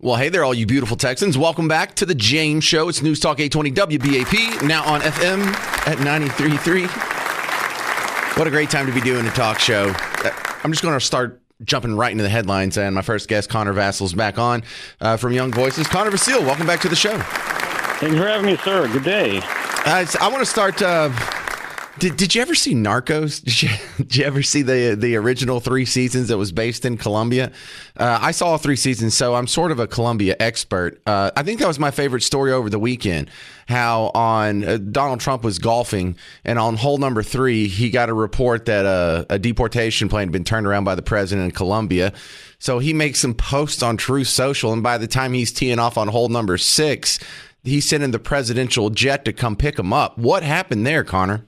Well, hey there, all you beautiful Texans. Welcome back to the James Show. It's News Talk 820 WBAP, now on FM at 93.3. What a great time to be doing a talk show. I'm just going to start jumping right into the headlines, and my first guest, Connor Vassal's back on from Young Voices. Connor Vassil, welcome back to the show. Thanks for having me, sir. Good day. I want to start... Did you ever see Narcos? Did you ever see the original 3 seasons that was based in Colombia? I saw all 3 seasons, so I'm sort of a Colombia expert. I think that was my favorite story over the weekend, how on Donald Trump was golfing, and on hole number 3, he got a report that a deportation plane had been turned around by the president in Colombia. So he makes some posts on Truth Social, and by the time he's teeing off on hole number 6, he sent in the presidential jet to come pick him up. What happened there, Connor?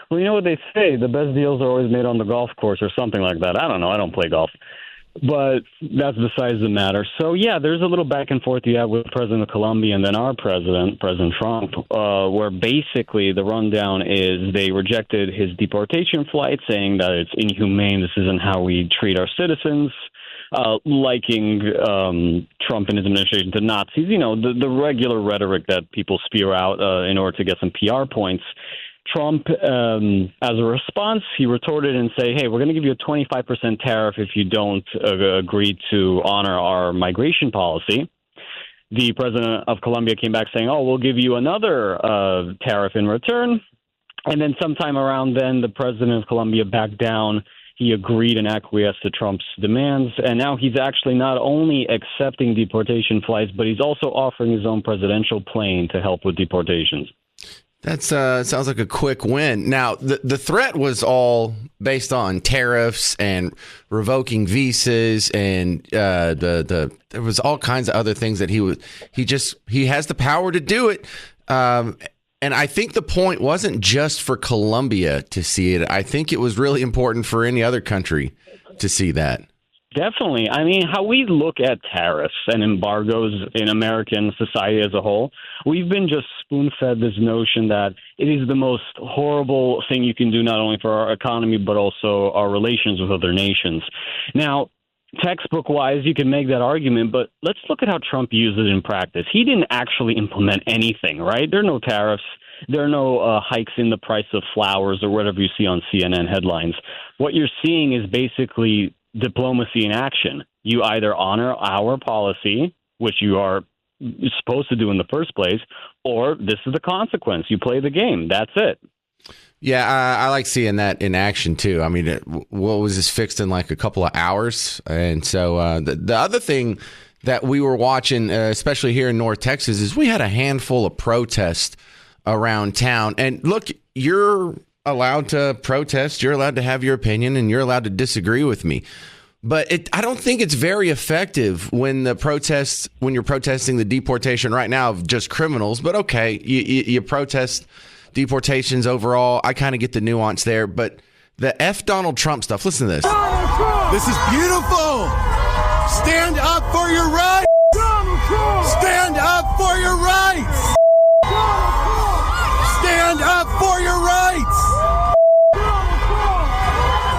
Well, you know what they say, the best deals are always made on the golf course or something like that. I don't know. I don't play golf. But that's besides the matter. So, yeah, there's a little back and forth you have with President of Colombia and then our president, President Trump, where basically the rundown is they rejected his deportation flight, saying that it's inhumane, this isn't how we treat our citizens, liking Trump and his administration to Nazis, you know, the regular rhetoric that people spew out in order to get some PR points. Trump, as a response, he retorted and say, hey, we're going to give you a 25% tariff if you don't agree to honor our migration policy. The president of Colombia came back saying, oh, we'll give you another tariff in return. And then sometime around then, the president of Colombia backed down. He agreed and acquiesced to Trump's demands. And now he's actually not only accepting deportation flights, but he's also offering his own presidential plane to help with deportations. That sounds like a quick win. Now, the threat was all based on tariffs and revoking visas, and there was all kinds of other things that he has the power to do it. And I think the point wasn't just for Colombia to see it. I think it was really important for any other country to see that. Definitely. I mean, how we look at tariffs and embargoes in American society as a whole, we've been just spoon-fed this notion that it is the most horrible thing you can do, not only for our economy, but also our relations with other nations. Now, textbook-wise, you can make that argument, but let's look at how Trump used it in practice. He didn't actually implement anything, right? There are no tariffs. There are no hikes in the price of flowers or whatever you see on CNN headlines. What you're seeing is basically diplomacy in action. You either honor our policy, which you are supposed to do in the first place, or this is the consequence. You play the game. That's it. Yeah, I like seeing that in action, too. I mean, what was this fixed in like a couple of hours? And so the other thing that we were watching, especially here in North Texas, is we had a handful of protests around town. And look, you're allowed to protest, you're allowed to have your opinion, and you're allowed to disagree with me. But I don't think it's very effective when you're protesting the deportation right now of just criminals. But okay, you protest deportations overall. I kind of get the nuance there. But the F Donald Trump stuff, listen to this. This is beautiful. Stand up for your rights. Stand up for your rights. Stand up for your rights.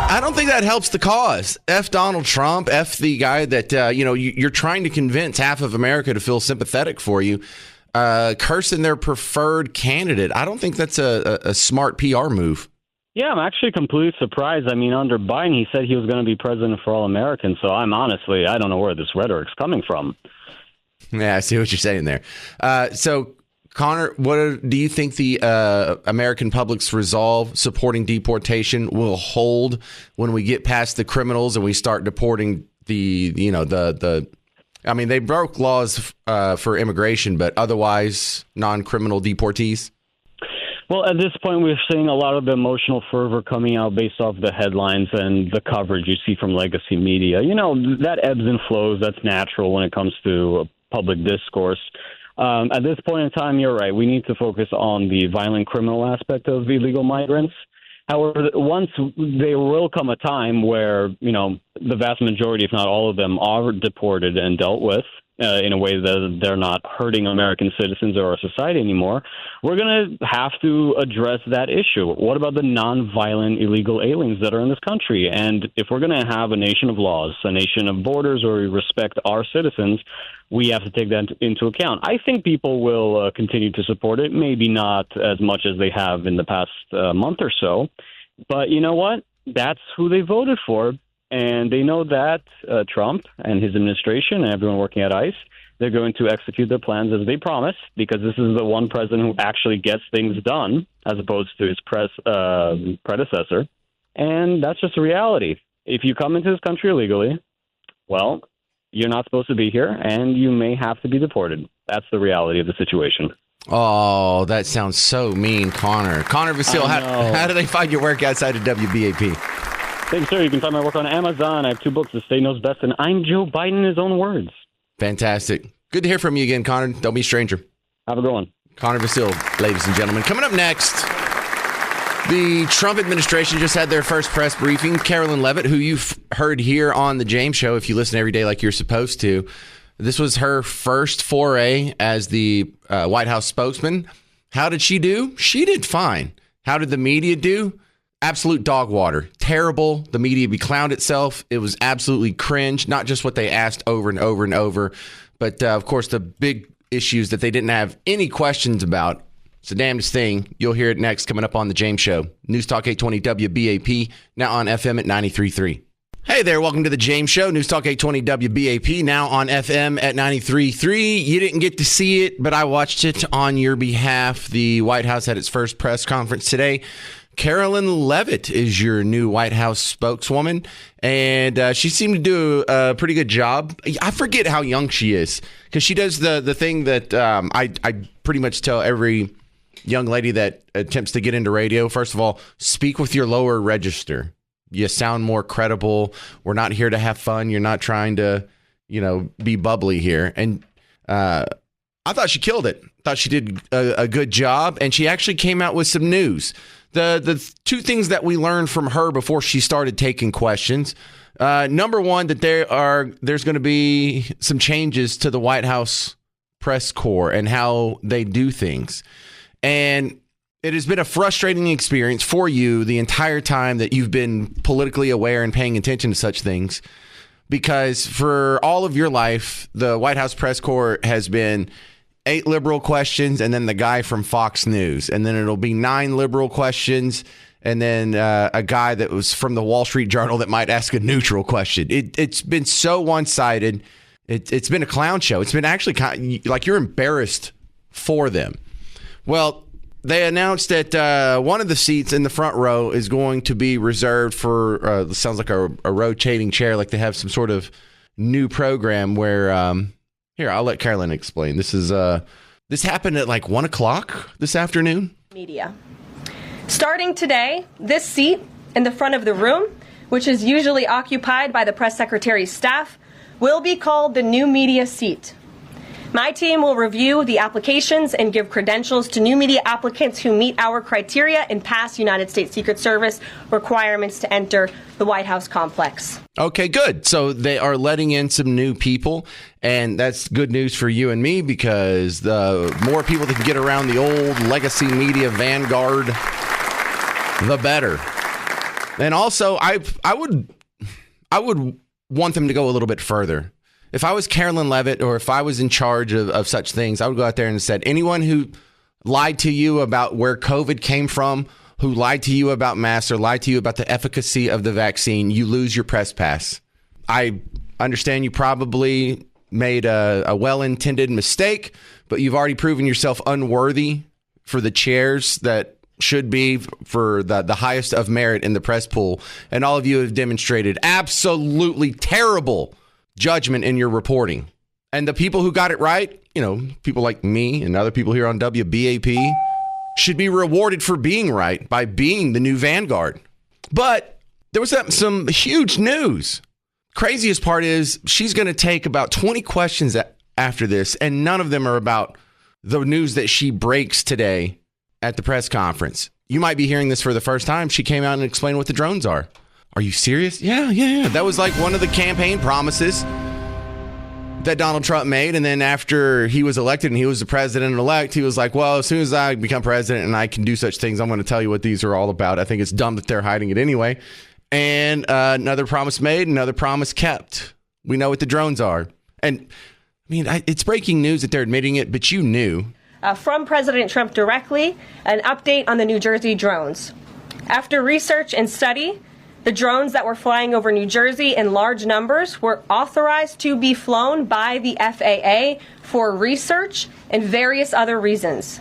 I don't think that helps the cause. F Donald Trump, F the guy that, you're trying to convince half of America to feel sympathetic for you, cursing their preferred candidate. I don't think that's a smart PR move. Yeah, I'm actually completely surprised. I mean, under Biden, he said he was going to be president for all Americans. So I don't know where this rhetoric's coming from. Yeah, I see what you're saying there. So, Connor, what do you think the American public's resolve supporting deportation will hold when we get past the criminals and we start deporting they broke laws for immigration, but otherwise non-criminal deportees? Well, at this point, we're seeing a lot of the emotional fervor coming out based off the headlines and the coverage you see from legacy media. You know, that ebbs and flows. That's natural when it comes to public discourse. At this point in time, you're right. We need to focus on the violent criminal aspect of illegal migrants. However, there will come a time where, the vast majority, if not all of them, are deported and dealt with. in a way that they're not hurting American citizens or our society anymore, we're going to have to address that issue. What about the nonviolent illegal aliens that are in this country? And if we're going to have a nation of laws, a nation of borders where we respect our citizens, we have to take that into account. I think people will continue to support it, maybe not as much as they have in the past month or so. But you know what? That's who they voted for. And they know that Trump and his administration and everyone working at ICE, they're going to execute their plans as they promised, because this is the one president who actually gets things done as opposed to his predecessor. And that's just a reality. If you come into this country illegally, well, you're not supposed to be here, and you may have to be deported. That's the reality of the situation. Oh, that sounds so mean, Connor. Connor Vasile, how do they find your work outside of WBAP? Thanks, sir. You can find my work on Amazon. I have 2 books, The State Knows Best, and I'm Joe Biden in his own words. Fantastic. Good to hear from you again, Connor. Don't be a stranger. Have a good one. Connor Vasile, ladies and gentlemen. Coming up next, the Trump administration just had their first press briefing. Carolyn Levitt, who you've heard here on the James Show, if you listen every day like you're supposed to, this was her first foray as the White House spokesman. How did she do? She did fine. How did the media do? Absolute dog water. Terrible. The media beclowned itself. It was absolutely cringe. Not just what they asked over and over and over, but of course the big issues that they didn't have any questions about. It's the damnedest thing. You'll hear it next, coming up on the James Show. News Talk 820 WBAP, now on FM at 93.3. Hey there, welcome to the James Show. News Talk 820 WBAP, now on FM at 93.3. You didn't get to see it, but I watched it on your behalf. The White House had its first press conference today. Carolyn Levitt is your new White House spokeswoman, and she seemed to do a pretty good job. I forget how young she is, because she does the thing that I pretty much tell every young lady that attempts to get into radio. First of all, speak with your lower register. You sound more credible. We're not here to have fun. You're not trying to, be bubbly here. And I thought she killed it. Thought she did a good job, and she actually came out with some news. The 2 things that we learned from her before she started taking questions. Number one, that there's going to be some changes to the White House press corps and how they do things. And it has been a frustrating experience for you the entire time that you've been politically aware and paying attention to such things, because for all of your life, the White House press corps has been 8 liberal questions, and then the guy from Fox News. And then it'll be 9 liberal questions, and then a guy that was from the Wall Street Journal that might ask a neutral question. It's been so one-sided. It's been a clown show. It's been actually kind of, like, you're embarrassed for them. Well, they announced that one of the seats in the front row is going to be reserved for, sounds like a rotating chair, like they have some sort of new program where... Here, I'll let Carolyn explain. This happened at like 1 o'clock this afternoon. Media. Starting today, this seat in the front of the room, which is usually occupied by the press secretary's staff, will be called the new media seat. My team will review the applications and give credentials to new media applicants who meet our criteria and pass United States Secret Service requirements to enter the White House complex. Okay, good. So they are letting in some new people, and that's good news for you and me, because the more people that can get around the old legacy media vanguard, the better. And also, I would want them to go a little bit further. If I was Carolyn Levitt, or if I was in charge of such things, I would go out there and said, anyone who lied to you about where COVID came from, who lied to you about masks, or lied to you about the efficacy of the vaccine, you lose your press pass. I understand you probably made a well-intended mistake, but you've already proven yourself unworthy for the chairs that should be for the highest of merit in the press pool. And all of you have demonstrated absolutely terrible judgment in your reporting. And the people who got it right, people like me and other people here on WBAP, should be rewarded for being right by being the new vanguard. But there was some huge news. Craziest part is she's going to take about 20 questions after this, and none of them are about the news that she breaks today at the press conference. You might be hearing this for the first time. She came out and explained what the drones are. Are you serious? Yeah. That was like one of the campaign promises. that Donald Trump made. And then after he was elected and he was the president-elect, he was like, well, as soon as I become president and I can do such things, I'm going to tell you what these are all about. I think it's dumb that they're hiding it anyway. And another promise made, another promise kept. We know what the drones are. And I mean, it's breaking news that they're admitting it, but you knew. From President Trump directly, an update on the New Jersey drones. After research and study, the drones that were flying over New Jersey in large numbers were authorized to be flown by the FAA for research and various other reasons.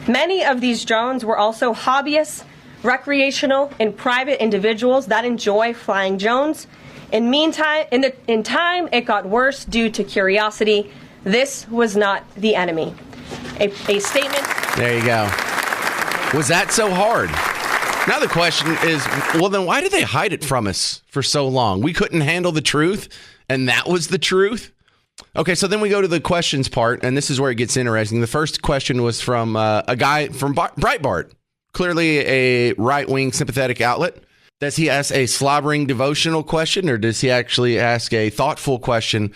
Many of these drones were also hobbyists, recreational, and private individuals that enjoy flying drones. In time, it got worse due to curiosity. This was not the enemy. A statement. There you go. Was that so hard? Now the question is, well, then why did they hide it from us for so long? We couldn't handle the truth, and that was the truth? Okay, so then we go to the questions part, and this is where it gets interesting. The first question was from a guy from Breitbart, clearly a right-wing sympathetic outlet. Does he ask a slobbering devotional question, or does he actually ask a thoughtful question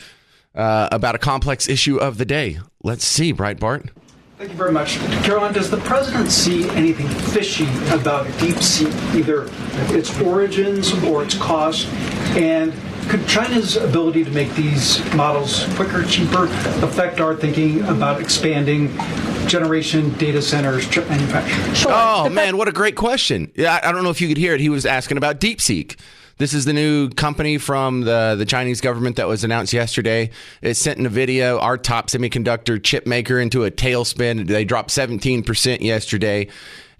about a complex issue of the day? Let's see, Breitbart. Thank you very much. Caroline, does the president see anything fishy about DeepSeek, either its origins or its cost? And could China's ability to make these models quicker, cheaper, affect our thinking about expanding generation data centers, chip manufacturing? Sure. Oh, man, what a great question. Yeah, I don't know if you could hear it. He was asking about DeepSeek. This is the new company from the Chinese government that was announced yesterday. It sent in a video our top semiconductor chip maker into a tailspin. They dropped 17% yesterday.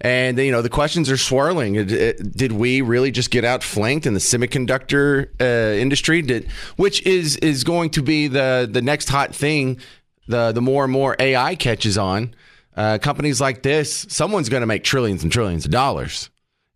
And, you know, the questions are swirling. Did we really just get outflanked in the semiconductor industry? Which is going to be the next hot thing, the more and more AI catches on. Companies like this, someone's going to make trillions and trillions of dollars.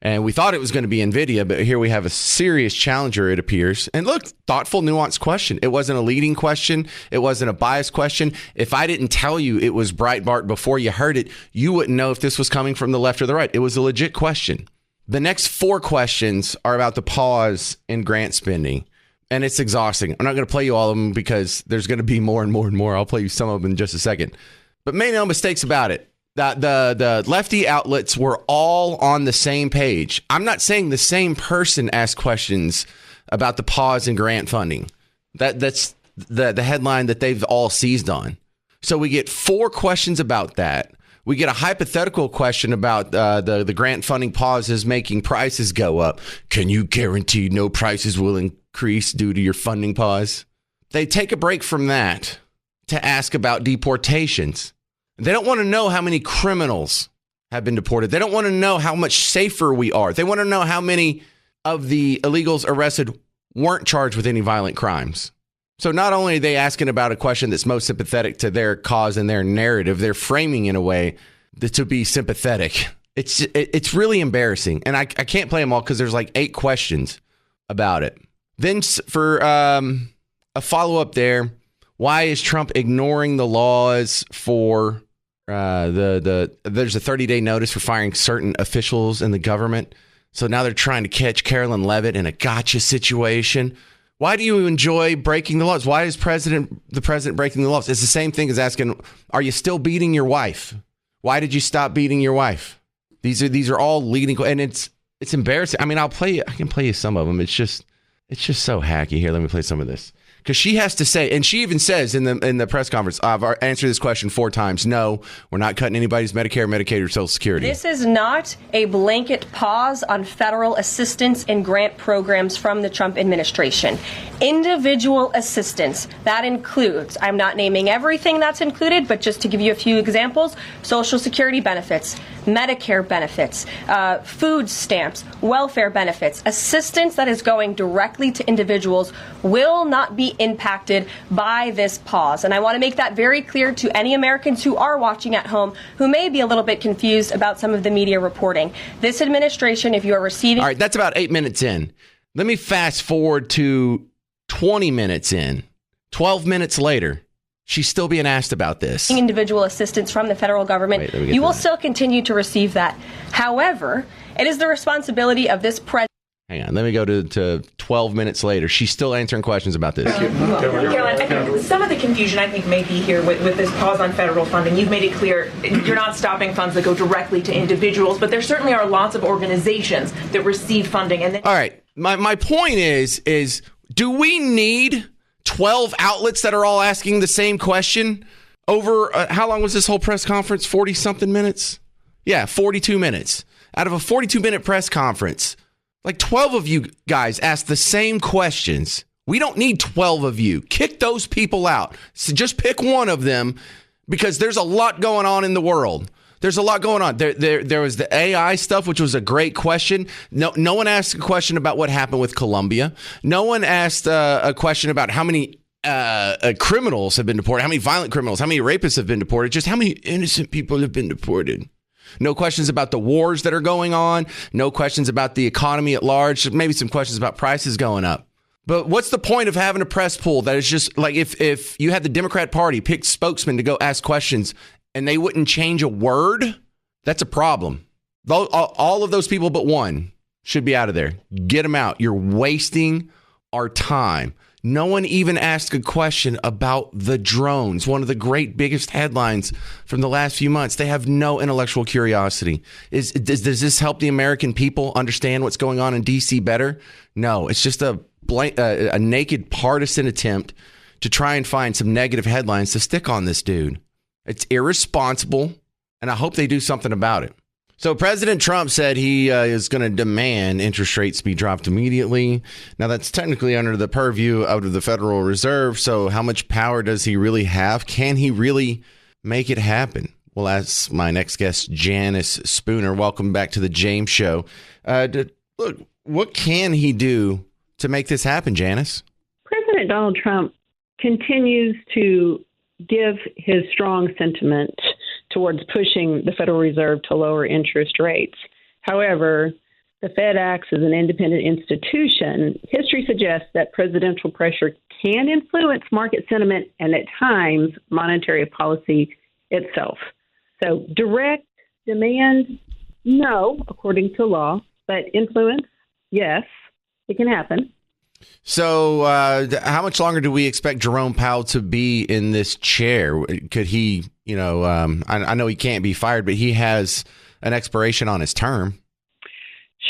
And we thought it was going to be NVIDIA, but here we have a serious challenger, it appears. And look, thoughtful, nuanced question. It wasn't a leading question. It wasn't a biased question. If I didn't tell you it was Breitbart before you heard it, you wouldn't know if this was coming from the left or the right. It was a legit question. The next 4 questions are about the pause in grant spending. And it's exhausting. I'm not going to play you all of them because there's going to be more and more and more. I'll play you some of them in just a second. But make no mistakes about it. The lefty outlets were all on the same page. I'm not saying the same person asked questions about the pause in grant funding. That's the headline that they've all seized on. So we get 4 questions about that. We get a hypothetical question about the grant funding pause is making prices go up. Can you guarantee no prices will increase due to your funding pause? They take a break from that to ask about deportations. They don't want to know how many criminals have been deported. They don't want to know how much safer we are. They want to know how many of the illegals arrested weren't charged with any violent crimes. So not only are they asking about a question that's most sympathetic to their cause and their narrative, they're framing in a way to be sympathetic. It's really embarrassing. And I can't play them all because there's like 8 questions about it. Then for a follow-up there, why is Trump ignoring the laws for there's a 30-day notice for firing certain officials in the government. So now they're trying to catch Carolyn Levitt in a gotcha situation. Why do you enjoy breaking the laws? Why is the president breaking the laws? It's the same thing as asking, are you still beating your wife? Why did you stop beating your wife? These are all leading, and it's embarrassing. I mean, I can play you some of them. It's just so hacky. Here, let me play some of this. Because she has to say, and she even says in the press conference, I've answered this question 4 times. No, we're not cutting anybody's Medicare, Medicaid, or Social Security. This is not a blanket pause on federal assistance and grant programs from the Trump administration. Individual assistance, that includes, I'm not naming everything that's included, but just to give you a few examples, Social Security benefits, Medicare benefits, food stamps, welfare benefits, assistance that is going directly to individuals will not be impacted by this pause. And I want to make that very clear to any Americans who are watching at home who may be a little bit confused about some of the media reporting. This administration, if you are receiving... All right, that's about 8 minutes in. Let me fast forward to 20 minutes in. 12 minutes later, she's still being asked about this. Individual assistance from the federal government. You will still continue to receive that. However, it is the responsibility of this president... Hang on. Let me go to 12 minutes later. She's still answering questions about this. Caroline, I think some of the confusion may be here with this pause on federal funding. You've made it clear you're not stopping funds that go directly to individuals, but there certainly are lots of organizations that receive funding. And all right. My point is do we need 12 outlets that are all asking the same question over how long was this whole press conference? 40-something minutes? Yeah, 42 minutes. Out of a 42-minute press conference, like 12 of you guys asked the same questions. We don't need 12 of you. Kick those people out. So just pick one of them because there's a lot going on in the world. There's a lot going on. There was the AI stuff, which was a great question. No one asked a question about what happened with Colombia. No one asked a question about how many criminals have been deported, how many violent criminals, how many rapists have been deported, just how many innocent people have been deported. No questions about the wars that are going on. No questions about the economy at large. Maybe some questions about prices going up. But what's the point of having a press pool that is just like if you had the Democrat Party pick spokesmen to go ask questions and they wouldn't change a word? That's a problem. All of those people but one should be out of there. Get them out. You're wasting our time. No one even asked a question about the drones, one of the great biggest headlines from the last few months. They have no intellectual curiosity. Does this help the American people understand what's going on in D.C. better? No, it's just a naked partisan attempt to try and find some negative headlines to stick on this dude. It's irresponsible, and I hope they do something about it. So President Trump said he is going to demand interest rates be dropped immediately. Now, that's technically under the purview of the Federal Reserve. So how much power does he really have? Can he really make it happen? We'll ask my next guest, Janice Spooner. Welcome back to the James Show. Look, what can he do to make this happen, Janice? President Donald Trump continues to give his strong sentiment towards pushing the Federal Reserve to lower interest rates. However, the Fed acts as an independent institution. History suggests that presidential pressure can influence market sentiment and at times monetary policy itself. So direct demand, no, according to law, but influence, yes, it can happen. So how much longer do we expect Jerome Powell to be in this chair? Could he, I know he can't be fired, but he has an expiration on his term.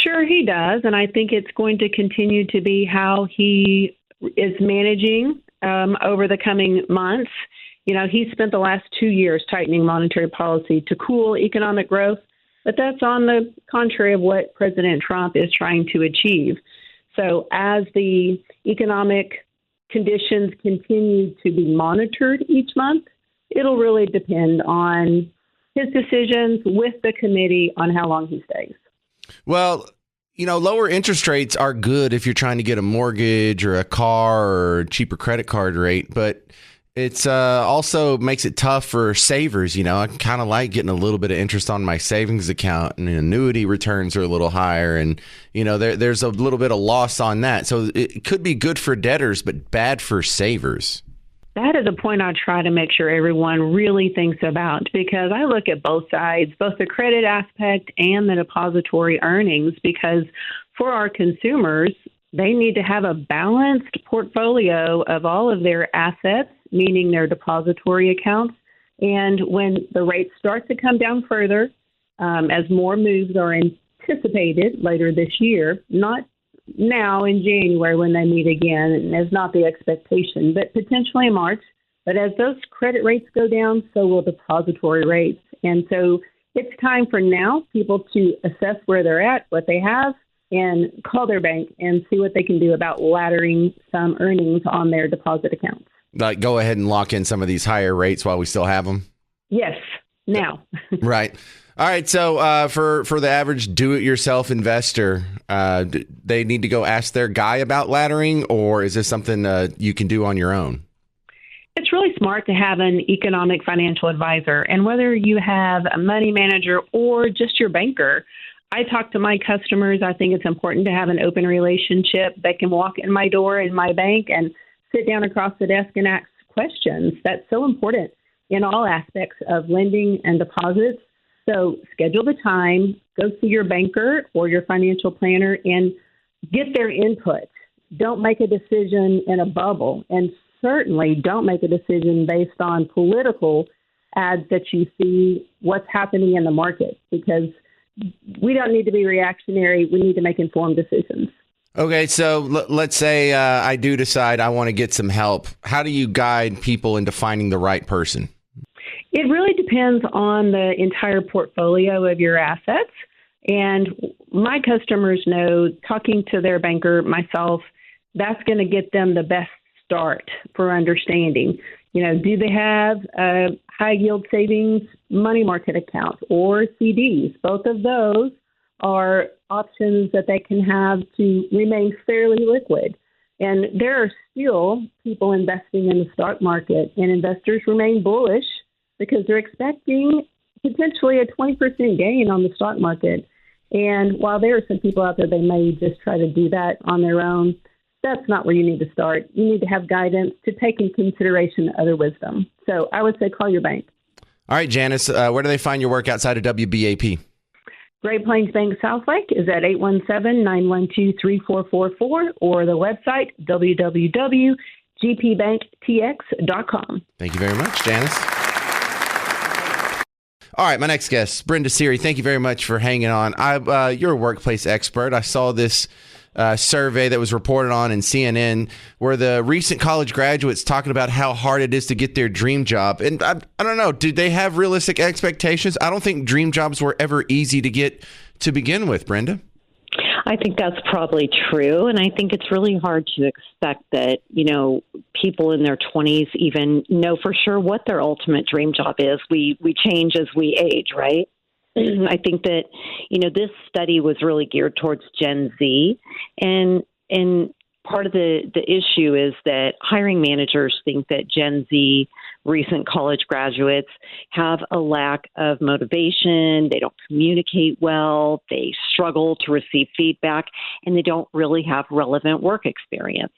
Sure, he does. And I think it's going to continue to be how he is managing over the coming months. He spent the last 2 years tightening monetary policy to cool economic growth, but that's on the contrary of what President Trump is trying to achieve. So as the economic conditions continue to be monitored each month, it'll really depend on his decisions with the committee on how long he stays. Well, lower interest rates are good if you're trying to get a mortgage or a car or a cheaper credit card rate, but it's also makes it tough for savers. I kind of like getting a little bit of interest on my savings account, and annuity returns are a little higher, and there's a little bit of loss on that. So it could be good for debtors, but bad for savers. That is a point I try to make sure everyone really thinks about, because I look at both sides, both the credit aspect and the depository earnings, because for our consumers, they need to have a balanced portfolio of all of their assets, meaning their depository accounts. And when the rates start to come down further, as more moves are anticipated later this year, not now in January when they meet again, and is not the expectation, but potentially in March. But as those credit rates go down, so will depository rates. And so it's time for now people to assess where they're at, what they have, and call their bank and see what they can do about laddering some earnings on their deposit accounts. Like go ahead and lock in some of these higher rates while we still have them? Yes, now. Right. All right. So for the average do-it-yourself investor, they need to go ask their guy about laddering, or is this something you can do on your own? It's really smart to have an economic financial advisor. And whether you have a money manager or just your banker, I talk to my customers. I think it's important to have an open relationship that can walk in my door in my bank and sit down across the desk and ask questions. That's so important in all aspects of lending and deposits. So schedule the time, go see your banker or your financial planner, and get their input. Don't make a decision in a bubble, and certainly don't make a decision based on political ads that you see what's happening in the market, because we don't need to be reactionary. We need to make informed decisions. Okay, so let's say I do decide I want to get some help. How do you guide people into finding the right person? It really depends on the entire portfolio of your assets. And my customers know, talking to their banker, myself, that's going to get them the best start for understanding. Do they have a high yield savings money market account or CDs? Both of those are options that they can have to remain fairly liquid. And there are still people investing in the stock market, and investors remain bullish because they're expecting potentially a 20% gain on the stock market. And while there are some people out there, they may just try to do that on their own. That's not where you need to start. You need to have guidance to take into consideration other wisdom. So I would say call your bank. All right, Janice, where do they find your work outside of WBAP? Great Plains Bank Southlake is at 817-912-3444 or the website www.gpbanktx.com. Thank you very much, Janice. All right, my next guest, Brenda Seary. Thank you very much for hanging on. You're a workplace expert. I saw this survey that was reported on in CNN where the recent college graduates talking about how hard it is to get their dream job. And I don't know, did they have realistic expectations? I don't think dream jobs were ever easy to get to begin with, Brenda. I think that's probably true. And I think it's really hard to expect that, people in their 20s even know for sure what their ultimate dream job is. We change as we age, right? I think that, this study was really geared towards Gen Z. And part of the issue is that hiring managers think that Gen Z recent college graduates have a lack of motivation. They don't communicate well. They struggle to receive feedback, and they don't really have relevant work experience.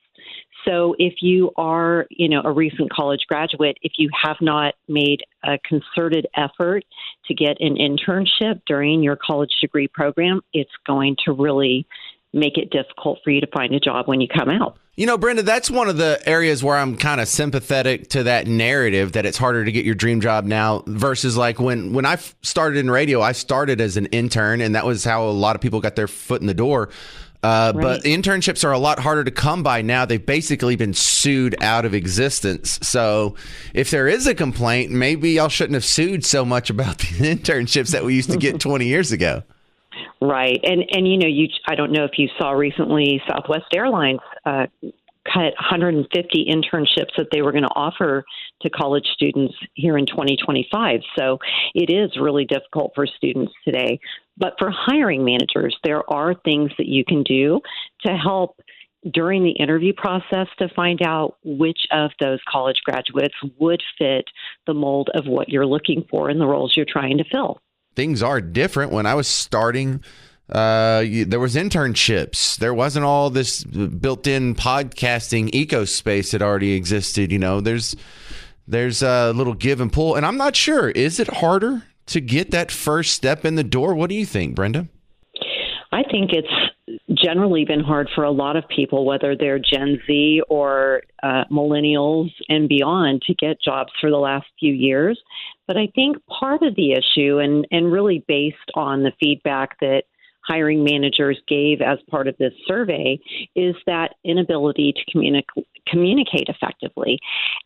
So if you are, a recent college graduate, if you have not made a concerted effort to get an internship during your college degree program, it's going to really make it difficult for you to find a job when you come out. Brenda, that's one of the areas where I'm kind of sympathetic to that narrative that it's harder to get your dream job now versus like when I started in radio, I started as an intern, and that was how a lot of people got their foot in the door. But internships are a lot harder to come by now. They've basically been sued out of existence. So if there is a complaint, maybe y'all shouldn't have sued so much about the internships that we used to get 20 years ago. Right. And I don't know if you saw recently, Southwest Airlines cut 150 internships that they were going to offer to college students here in 2025. So it is really difficult for students today. But for hiring managers, there are things that you can do to help during the interview process to find out which of those college graduates would fit the mold of what you're looking for in the roles you're trying to fill. Things are different. When I was starting, there was internships. There wasn't all this built-in podcasting ecospace that already existed. There's a little give and pull. And I'm not sure, is it harder to get that first step in the door? What do you think, Brenda? I think it's generally been hard for a lot of people, whether they're Gen Z or millennials and beyond, to get jobs for the last few years. But I think part of the issue, and really based on the feedback that hiring managers gave as part of this survey, is that inability to communicate effectively.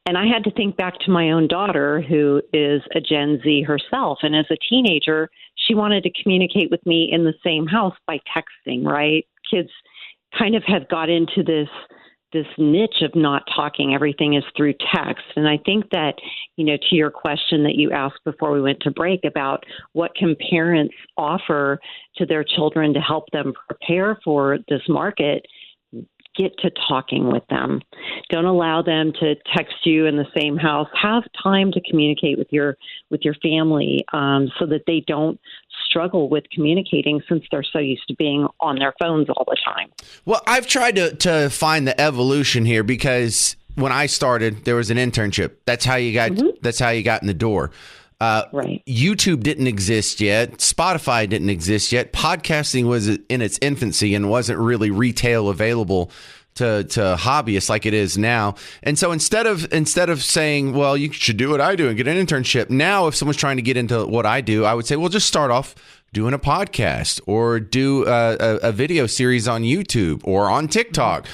And I had to think back to my own daughter, who is a Gen Z herself. And as a teenager, she wanted to communicate with me in the same house by texting, right? Kids kind of have got into this niche of not talking. Everything is through text. And I think that, to your question that you asked before we went to break about what can parents offer to their children to help them prepare for this market, get to talking with them. Don't allow them to text you in the same house. Have time to communicate with your family so that they don't struggle with communicating since they're so used to being on their phones all the time. Well, I've tried to find the evolution here because when I started, there was an internship. That's how you got. That's how you got in the door. Right. YouTube didn't exist yet. Spotify didn't exist yet. Podcasting was in its infancy and wasn't really retail available to hobbyists like it is now. And so instead of saying, well, you should do what I do and get an internship, now if someone's trying to get into what I do, I would say, well, just start off doing a podcast or do a video series on YouTube or on TikTok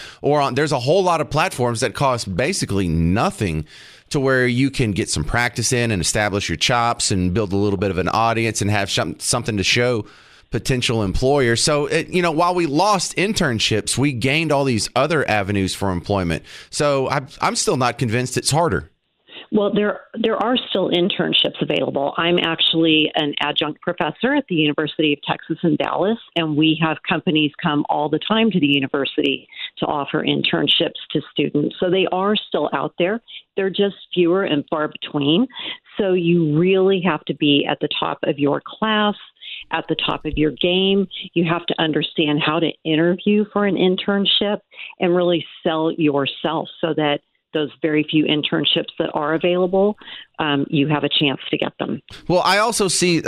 there's a whole lot of platforms that cost basically nothing to where you can get some practice in and establish your chops and build a little bit of an audience and have something to show potential employers. So, while we lost internships, we gained all these other avenues for employment. So I'm still not convinced it's harder. Well, there are still internships available. I'm actually an adjunct professor at the University of Texas in Dallas, and we have companies come all the time to the university to offer internships to students. So they are still out there. They're just fewer and far between. So you really have to be at the top of your class, at the top of your game. You have to understand how to interview for an internship and really sell yourself so that those very few internships that are available, you have a chance to get them. Well, I also see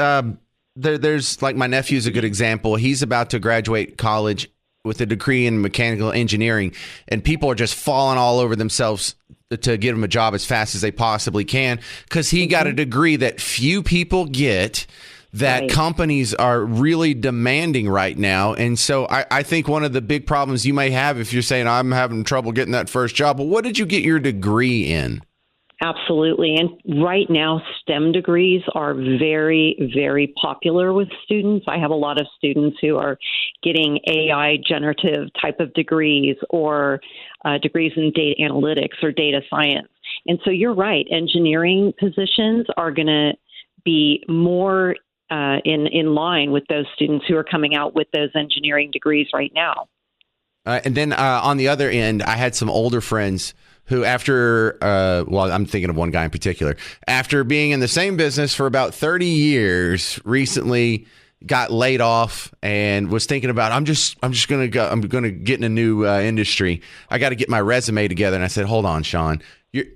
there's like my nephew's a good example. He's about to graduate college with a degree in mechanical engineering, and people are just falling all over themselves to get him a job as fast as they possibly can because he got a degree that few people get, that Right. companies are really demanding right now. And so I think one of the big problems you may have if you're saying, I'm having trouble getting that first job, well, what did you get your degree in? Absolutely. And right now, STEM degrees are very, very popular with students. I have a lot of students who are getting AI generative type of degrees or degrees in data analytics or data science. And so you're right. Engineering positions are going to be more in line with those students who are coming out with those engineering degrees right now. And then on the other end, I had some older friends who after, I'm thinking of one guy in particular, after being in the same business for about 30 years, recently got laid off and was thinking about, I'm going to get in a new industry. I got to get my resume together. And I said, hold on, Sean.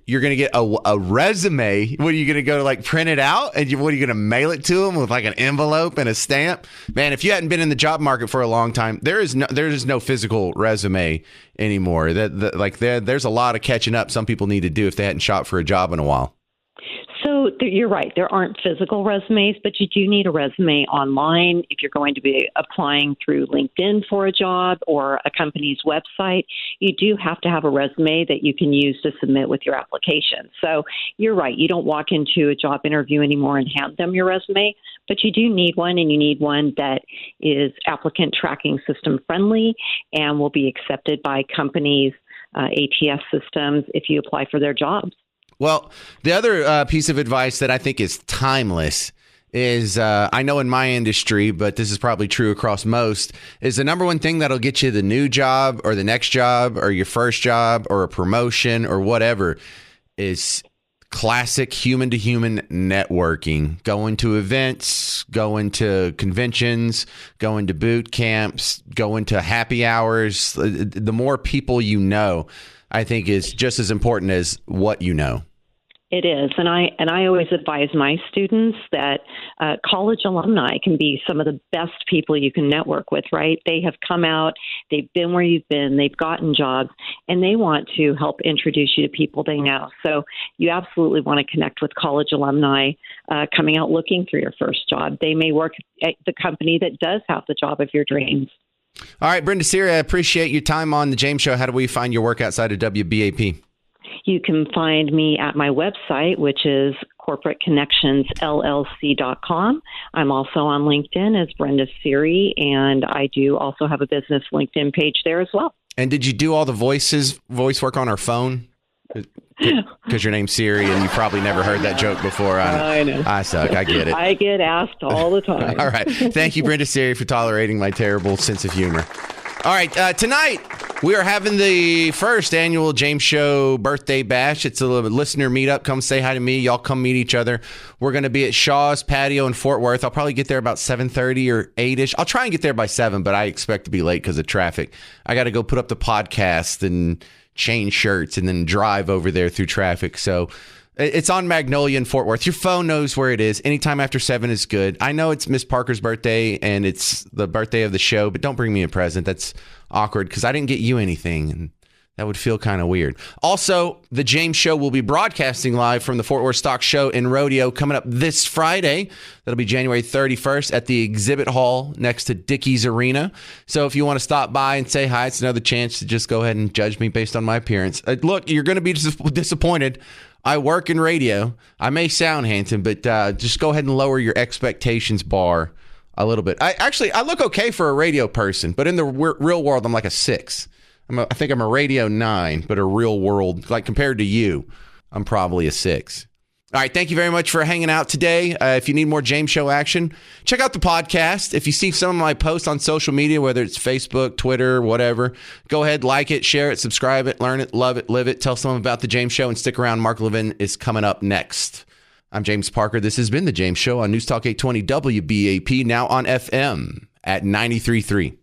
You're going to get a resume. What are you going to go to like print it out? And what are you going to mail it to them with like an envelope and a stamp? Man, if you hadn't been in the job market for a long time, there is no physical resume anymore. There's a lot of catching up some people need to do if they hadn't shot for a job in a while. So you're right. There aren't physical resumes, but you do need a resume online if you're going to be applying through LinkedIn for a job or a company's website. You do have to have a resume that you can use to submit with your application. So you're right. You don't walk into a job interview anymore and hand them your resume, but you do need one, and you need one that is applicant tracking system friendly and will be accepted by companies' ATS systems if you apply for their jobs. Well, the other piece of advice that I think is timeless is, I know in my industry, but this is probably true across most, is the number one thing that'll get you the new job or the next job or your first job or a promotion or whatever is classic human-to-human networking. Going to events, going to conventions, going to boot camps, going to happy hours. The more people you know, I think is just as important as what you know. It is, and I always advise my students that college alumni can be some of the best people you can network with, right? They have come out, they've been where you've been, they've gotten jobs, and they want to help introduce you to people they know. So you absolutely want to connect with college alumni coming out looking for your first job. They may work at the company that does have the job of your dreams. All right, Brenda Siri, I appreciate your time on the James Show. How do we find your work outside of WBAP? You can find me at my website, which is corporateconnectionsllc.com. I'm also on LinkedIn as Brenda Siri, and I do also have a business LinkedIn page there as well. And did you do all the voice work on our phone? Because your name's Siri, and you probably never heard that joke before. I know. I suck. I get it. I get asked all the time. All right. Thank you, Brenda Siri, for tolerating my terrible sense of humor. All right. Tonight, we are having the first annual James Show birthday bash. It's a little listener meetup. Come say hi to me. Y'all come meet each other. We're going to be at Shaw's Patio in Fort Worth. I'll probably get there about 7:30 or 8-ish. I'll try and get there by 7, but I expect to be late because of traffic. I got to go put up the podcast and change shirts and then drive over there through traffic. So It's on Magnolia in Fort Worth. Your phone knows where it is. Anytime after 7 is good. I know it's Miss Parker's birthday and it's the birthday of the show, but don't bring me a present. That's awkward because I didn't get you anything, and that would feel kind of weird. Also, the James Show will be broadcasting live from the Fort Worth Stock Show and Rodeo coming up this Friday. That'll be January 31st at the exhibit hall next to Dickies Arena. So if you want to stop by and say hi, it's another chance to just go ahead and judge me based on my appearance. Look, you're going to be disappointed. I work in radio. I may sound handsome, but just go ahead and lower your expectations bar a little bit. I look okay for a radio person, but in the real world, I'm like a 6. I think I'm a radio 9, but a real world, like compared to you, I'm probably a 6. All right, thank you very much for hanging out today. If you need more James Show action, check out the podcast. If you see some of my posts on social media, whether it's Facebook, Twitter, whatever, go ahead, like it, share it, subscribe it, learn it, love it, live it. Tell someone about the James Show and stick around. Mark Levin is coming up next. I'm James Parker. This has been the James Show on News Talk 820 WBAP, now on FM at 93.3.